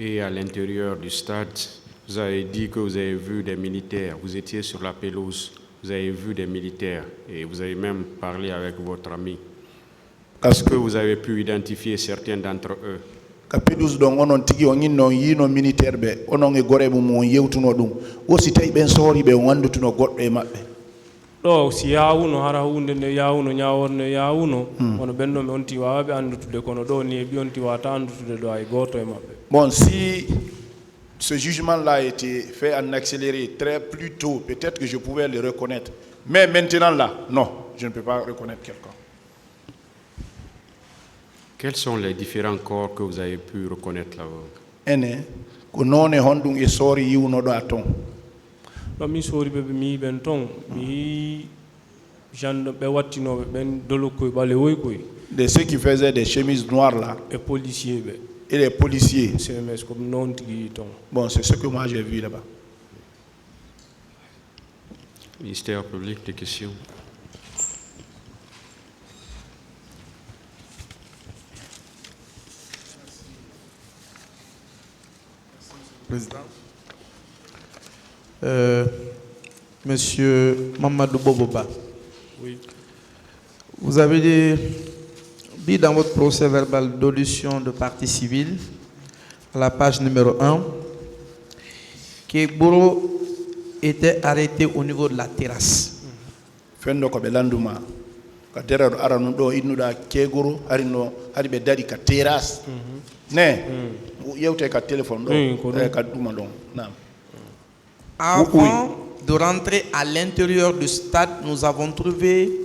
Et à l'intérieur du stade, vous avez dit que vous avez vu des militaires. Vous étiez sur la pelouse, vous avez vu des militaires et vous avez même parlé avec votre ami. Est-ce que vous avez pu identifier certains d'entre eux? Pelouse donc onon tigi on inno yino militaire be onon e gore mum on yewtuno dum wosi tay ben sori be wandutuno goddo e mabbe do si yaawuno hara hunde ne yaawuno nyaaworne yaawuno on benno me onti waabe andutude kono do ni e bi onti wata andutude do ay goto e mabbe. Bon, si ce jugement-là a été fait en accéléré très plus tôt, peut-être que je pouvais le reconnaître. Mais maintenant là, non, je ne peux pas reconnaître quelqu'un. Quels sont les différents corps que vous avez pu reconnaître là-bas? Ene, ko none hondum e sori yiwno do aton. No mi sori be mi ben ton mi jande be wattinobe ben dolokoy bale woy koy. De ceux qui faisaient des chemises noires là. Et policiers be. Et les policiers. CMS comme non tigi ton. Bon, c'est ce que moi j'ai vu là-bas. Ministère public, des questions. Président. Monsieur Mamadou Boboba. Oui. Vous avez dit dans votre procès verbal d'audition de partie civile, à la page numéro 1, que Boro était arrêté au niveau de la terrasse. Fendo ko be landuma ka terrasse aranu do innuda kegoro harino hari be dari ka terrasse ne yewte ka téléphone do ka duma don nam. Avant de rentrer à l'intérieur du stade, nous avons trouvé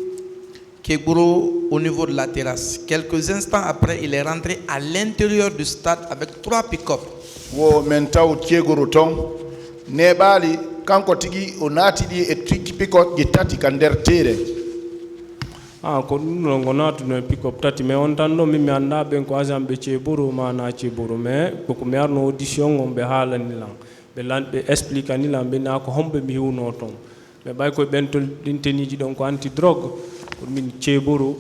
Kegoro au niveau de la terrasse. Quelques instants après, il est rentré à l'intérieur du stade avec 3 pick-up. Wo mentaw Kegoro ton ne bali kanko tigi o nati di e tigi pick-up di tati kan der tere. Ah, ko non natu no pick-up tati me on tan no mi anda ben ko azambe Cheboro mana Cheboro me ko ko merno audition ngombe halani lan. Be explique ni lambe na ko hombe mi huno ton be bay ko bentol dinteniji don ko anti drogue ko min Cheboro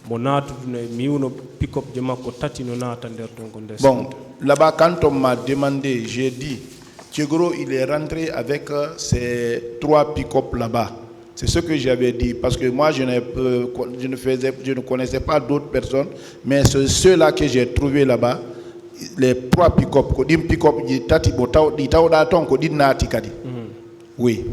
mo natu ne mi huno pick up je makko tati no nata der don ko des. Bon, là-bas quand on m'a demandé, j'ai dit Chegoro il est rentré avec ses 3 pick-up là-bas. C'est ce que j'avais dit parce que moi je ne connaissais pas d'autres personnes, mais c'est ceux-là que j'ai trouvé là-bas. Les 3 pick-up, ko dim pick-up di tati botaw di tawda ton ko dinati kadi. Oui.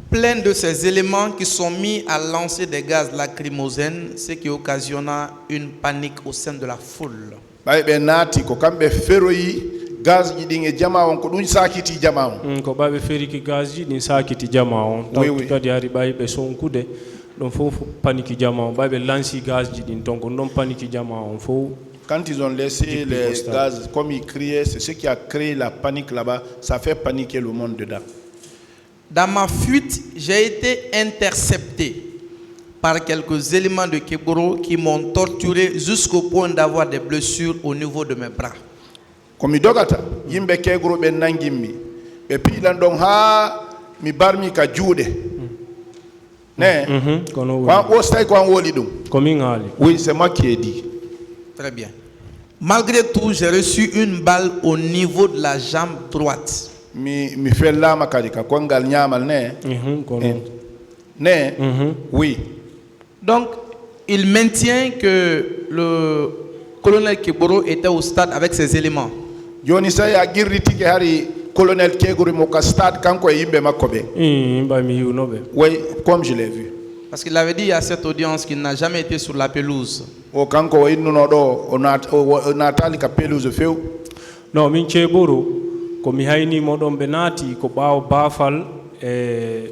Plein de ces éléments qui sont mis à lancer des gaz lacrymogènes, ce qui occasionna une panique au sein de la foule. Bay be nati ko kambe feroyi gaz ji dinge jama on ko dun sakiti jama on. Ko babe feri ki gaz ji ni sakiti jama on. Oui. Kadi ari bay be sonkude don fofu panique jama on babe lanci gaz ji din ton ko non panique jama on fo. Quand ils ont laissé les gaz, comme ils criaient, c'est ce qui a créé la panique là-bas. Ça fait paniquer le monde dedans. Dans ma fuite, j'ai été intercepté par quelques éléments de Kegoro qui m'ont torturé jusqu'au point d'avoir des blessures au niveau de mes bras. Comme dogata, yimbe Kegoro ben nangimi. Et puis landong ha mi barmi ka jude. Ne? Oui, c'est moi qui ai dit. Très bien. Malgré tout, j'ai reçu une balle au niveau de la jambe droite. Mi fait là ma kadika kongal nyamal ne. Ne? Oui. Donc, il maintient que le colonel Kegoro était au stade avec ses éléments. Yoni sa ya girriti ke hari colonel Kegoro mo ka stade kanko yimbe makobe. Oui, comme je l'ai vu. Parce qu'il avait dit à cette audience qu'il n'a jamais été sur la pelouse. Non, min Cheboro ko mi hayni modon be nati ko bawo bafal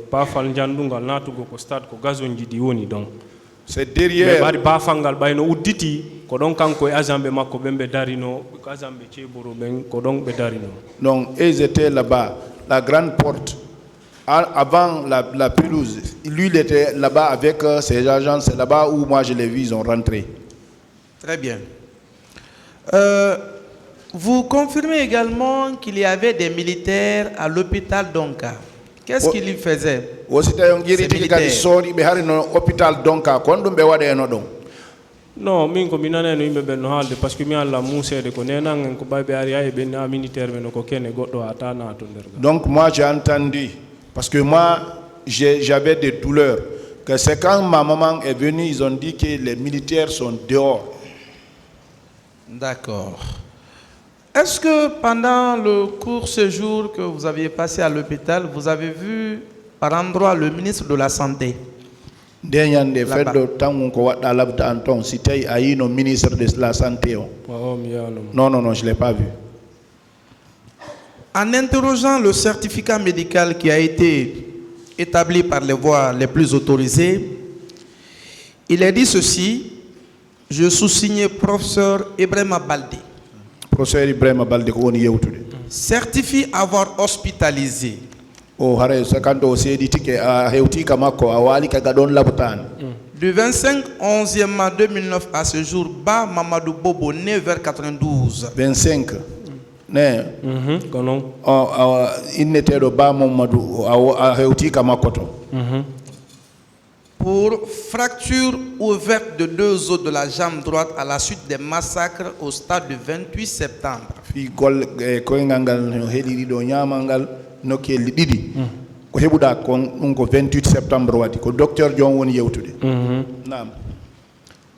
bafal jandungal natugo ko stade ko gazon jidi woni donc c'est derrière bari bafangal bayno udditi ko don kanko e azambe makko bembe darino azambe Cheboro ben ko don be darino. Donc ils étaient là-bas, la grande porte. Avant la pelouse, lui il était là-bas avec ses agents, c'est là-bas où moi je l'ai vu, ils ont rentré. Très bien. Vous confirmez également qu'il y avait des militaires à l'hôpital Donka. Qu'est-ce qu'ils y faisaient? non min ko minane no yimbe ben no halde parce que mi alla musede ko nenan ko baybe ari ay ben na militaire men ko kene goddo ata na to nder. Donc moi j'ai entendu, parce que moi j'avais des douleurs, que c'est quand ma maman est venue, ils ont dit que les militaires sont dehors. D'accord. Est-ce que pendant le court séjour que vous aviez passé à l'hôpital, vous avez vu par endroit le ministre de la Santé? Ministre de la Santé. Non, non, non, je ne l'ai pas vu. En interrogeant le certificat médical qui a été établi par les voies les plus autorisées, il est dit ceci: je sous-signe professeur Ibrahima Baldé. Professeur Ibrahima Baldé ko woni yewtude. Certifie avoir hospitalisé. O hare sakando seedi tike a hewti kamako a wali ka gadon labutan. Du 25 11e mai 2009 à ce jour, Ba Mamadou Bobo, né vers 92. 25. Ne. Konon. Innete do Ba Mamadou a hewti kamako to. Pour fracture ouverte de 2 os de la jambe droite à la suite des massacres au stade du 28 septembre. Fi gol ko ngangal hediri do nyamangal no kelli didi. Ko hebuda ko 28 septembre wadi ko docteur John woni yewtude. Naam.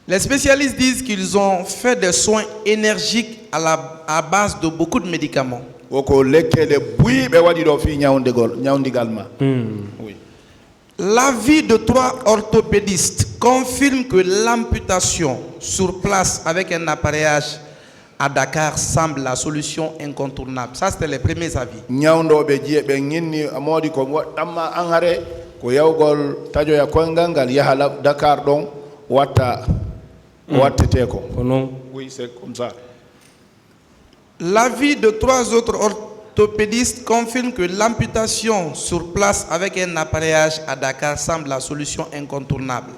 Les spécialistes disent qu'ils ont fait des soins énergiques à base de beaucoup de médicaments. Ko lekkele buyi be wadi do fi nyawndigal ma. Oui. L'avis de 3 orthopédistes confirme que l'amputation sur place avec un appareillage à Dakar semble la solution incontournable. Ça, c'était les premiers avis. Dakar donc oui, c'est comme ça. L'avis de 3 autres orthopédistes confirme que l'amputation sur place avec un appareillage à Dakar semble la solution incontournable.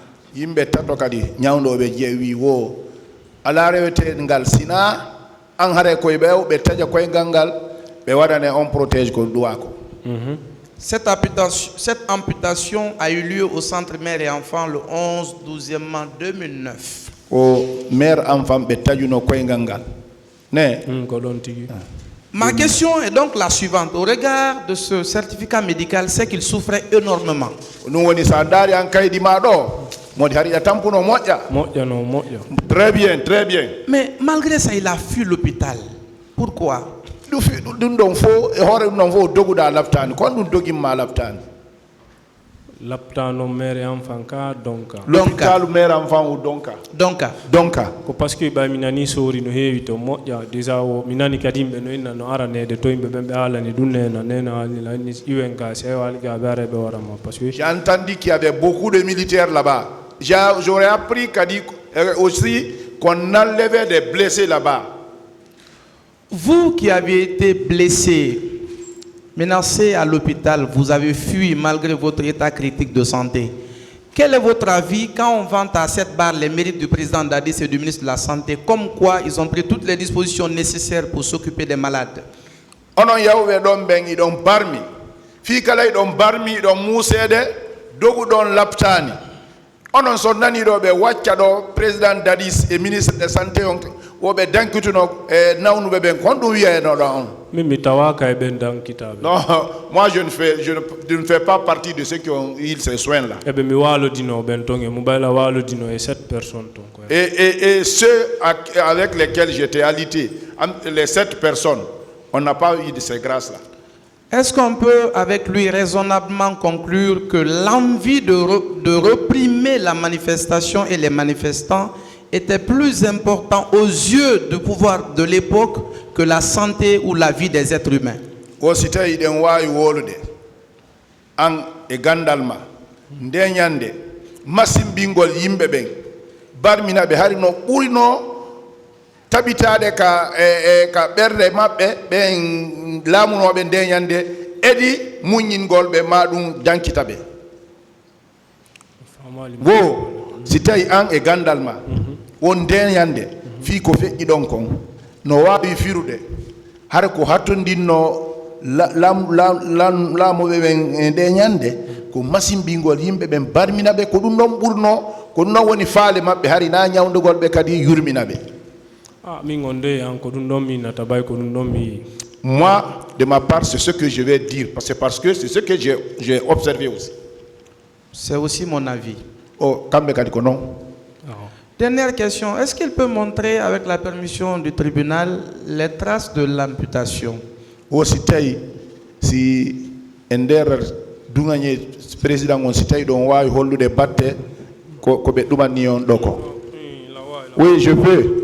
Cette amputation a eu lieu au centre mère et enfant le 11-12e mai 2009. Ma question est donc la suivante. Au regard de ce certificat médical, c'est qu'il souffrait énormément. Très bien, très bien. Mais malgré ça, il a fui l'hôpital. Pourquoi? Laptano mère enfant ka donka. L'hôpital mère enfant ou donka. Donka. Ko parce que ba minani sori no hewi to moƴƴa déjà o minani kadimbe no inna no aranede to yimbe bembe alani dunne na nena ni iwenka se wali ga bare be warama parce que j'ai entendu qu'il y avait beaucoup de militaires là-bas. J'aurais appris aussi qu'on enlevait des blessés là-bas. Vous qui avez été blessé, menacé à l'hôpital, vous avez fui malgré votre état critique de santé. Quel est votre avis quand on vante à cette barre les mérites du président Dadis et du ministre de la Santé, comme quoi ils ont pris toutes les dispositions nécessaires pour s'occuper des malades? Onon yawbe don bengi don barmi. Fi kala don barmi don musede dogu don laptani. Onon so nani do be wacca do président Dadis et ministre de la Santé wobe dankituno nawnu be ben kondo wiye no don. Non, moi je ne fais pas partie de ceux qui ont eu ces soins-là. Et ceux avec lesquels j'étais alité, les 7 personnes, on n'a pas eu de ces grâces-là. Est-ce qu'on peut avec lui raisonnablement conclure que l'envie de réprimer la manifestation et les manifestants était plus important aux yeux du pouvoir de l'époque que la santé ou la vie des êtres humains? Tabitade ka berde mabbe ben lamunobe ndeñande edi muñingol be madum dankitabe wo si tawi an e gandal ma won ndeñande fi ko feƴƴi ɗon kon no wawi firude har ko hattondinno laamuɓe ɓen ndeñande ko masimbingol yimɓe ɓen barminaɓe ko ɗum ɗon ɓurno ko non woni faale mabbe hari na nyaawndugol be kadi yurminabe. mi ngonde an ko dum ɗon mi nata bay ko ɗum ɗon mi Moi, de ma part, c'est ce que je vais dire, parce que c'est ce que j'ai observé aussi. C'est aussi mon avis. Oh, kambe kadi ko non. Dernière question, est-ce qu'il peut montrer avec la permission du tribunal les traces de l'amputation? O si tawi si e nder duŋañe président on si tawi ɗon wawi hollude batte ko ɓe ɗumanni on ɗo ko. Oui, je peux.